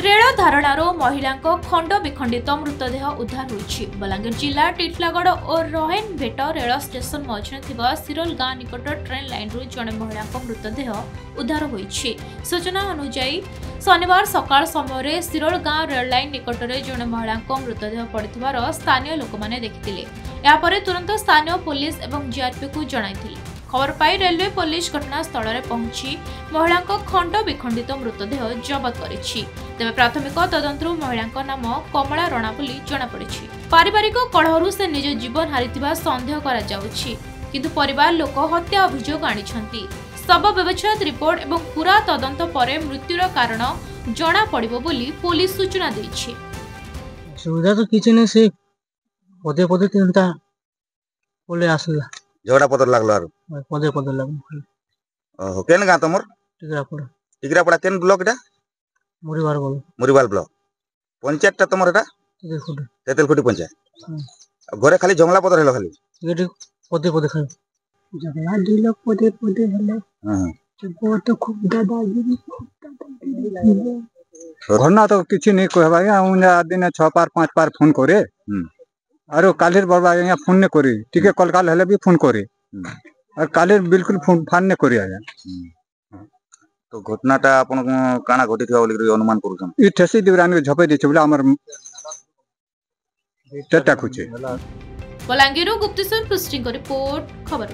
Rail धारणार महिला खंड विखंडित मृतदेह उद्धार होइछि। बलांगीर जिला टिटलागढ़ और रोहन भेट रेल स्टेशन मझे सिरोल गाँ निकट ट्रेन लाइन रु जड़े महिला मृतदेह उद्धार होइछि। सूचना अनुसार शनिवार सकाळ समय सिरोल गाँ रेल लाइन निकट में जड़े महिला मृतदेह पड़े स्थानीय लोक मैंने देखिथिले। यापर तुरंत स्थानीय पुलिस और जीआरपी को जणाइथिले। खबर पाई रेलवे पुलिस घटनास्थल में पहुंची महिला खंड विखंडित मृतदेह जबत करिछि। तेज प्राथमिक तदंतर महिला नाम कमला रणा बोली जनापड़ी। पारिवारिक कलहरु से निज जीवन हारिथिबा संदेह करा जाउछि, किंतु परिवार लोक हत्या अभियोग आनिछंती। शव व्यवच्छेद रिपोर्ट एवं पूरा तदंत पर मृत्युर कारण जना पड़िबो बोली पुलिस सूचना दैछि। सुविधा तो किछि नै, से पदे पदे तिनता बोले आसला झगड़ा पतर लागलो आरो पदे पदे लागलो। ओहो केन गाँ तमर? टिकरापड़ा केन ब्लॉक एटा? मुरीबाल ब्लॉक पंचायत ता तमर एटा? तेतलखुटी पंचायत। घरे खाली जंगला पतर हेलो खाली एटी पदे पदे खाली जंगला दिलो पदे पदे हेलो। हां तो खूब दादागिरी घरना तो किछि नै कहबा। या दिन 6 पार 5 पार फोन करे आरो कालेर बाबा यहाँ फोन ने करी टिके कल काल हेले भी फोन करे और कालेर बिल्कुल फोन फान ने करी आया। तो घटनाटा आपन काना घटिथवा बोली अनुमान करूछन? ई ठेसी दिवरानी झपे दिछ बोला हमर टेटा कुछ। बलांगीर गुप्तेश्वर पृष्टि रिपोर्ट खबर।